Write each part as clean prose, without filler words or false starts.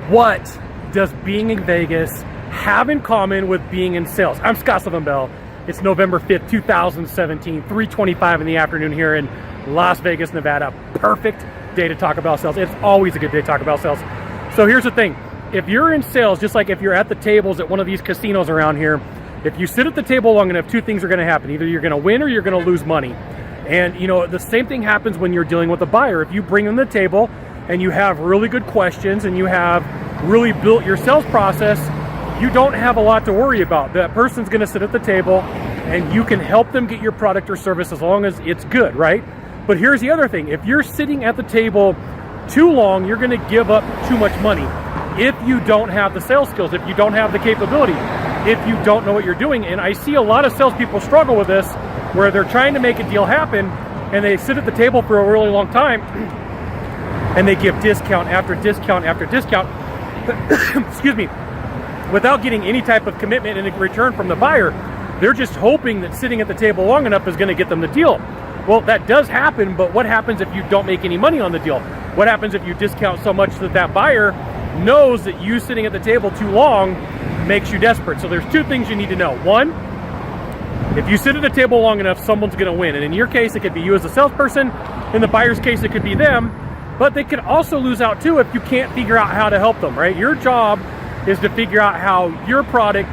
What does being in Vegas have in common with being in sales? I'm Sylvan Bell. It's November 5th, 2017, 3:25 in the afternoon here in Las Vegas, Nevada. Perfect day to talk about sales. It's always a good day to talk about sales. So here's the thing. If you're in sales, just like if you're at the tables at one of these casinos around here, if you sit at the table long enough, two things are going to happen. Either you're going to win or you're going to lose money. And you know, the same thing happens when you're dealing with a buyer. If you bring them to the table and you have really good questions and you have really built your sales process, you don't have a lot to worry about. That person's going to sit at the table and you can help them get your product or service as long as it's good, right? But here's the other thing. If you're sitting at the table too long, you're going to give up too much money. If you don't have the sales skills, if you don't have the capability, if you don't know what you're doing. And I see a lot of salespeople struggle with this, where they're trying to make a deal happen and they sit at the table for a really long time and they give discount after discount after discount, excuse me, without getting any type of commitment in return from the buyer. They're just hoping that sitting at the table long enough is going to get them the deal. Well, that does happen, but what happens if you don't make any money on the deal? What happens if you discount so much that that buyer knows that you sitting at the table too long makes you desperate? So there's two things you need to know. One, if you sit at a table long enough, someone's going to win. And in your case, it could be you as a salesperson. In the buyer's case, it could be them. But they could also lose out too if you can't figure out how to help them, right? Your job is to figure out how your product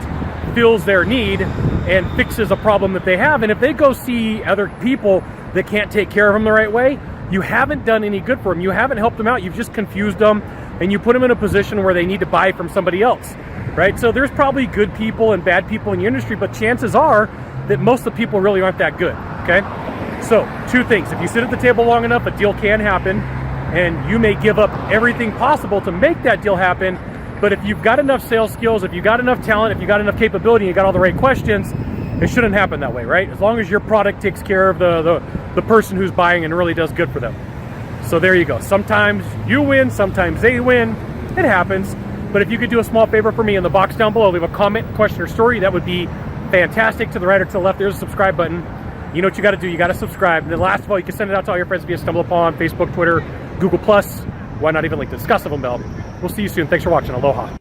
fills their need and fixes a problem that they have. And if they go see other people that can't take care of them the right way, you haven't done any good for them. You haven't helped them out. You've just confused them and you put them in a position where they need to buy from somebody else, right? So there's probably good people and bad people in your industry, but chances are that most of the people really aren't that good, okay? So two things. If you sit at the table long enough, a deal can happen, and you may give up everything possible to make that deal happen. But if you've got enough sales skills, if you've got enough talent, if you've got enough capability, you got all the right questions, it shouldn't happen that way, right? As long as your product takes care of the person who's buying and really does good for them. So there you go. Sometimes you win, sometimes they win. It happens. But if you could do a small favor for me in the box down below, leave a comment, question, or story, that would be fantastic. To the right or to the left, there's a subscribe button. You know what you got to do. You got to subscribe. And then last of all, you can send it out to all your friends via StumbleUpon, Facebook, Twitter, Google+. Why not even link to Sylvan Bell? We'll see you soon. Thanks for watching. Aloha.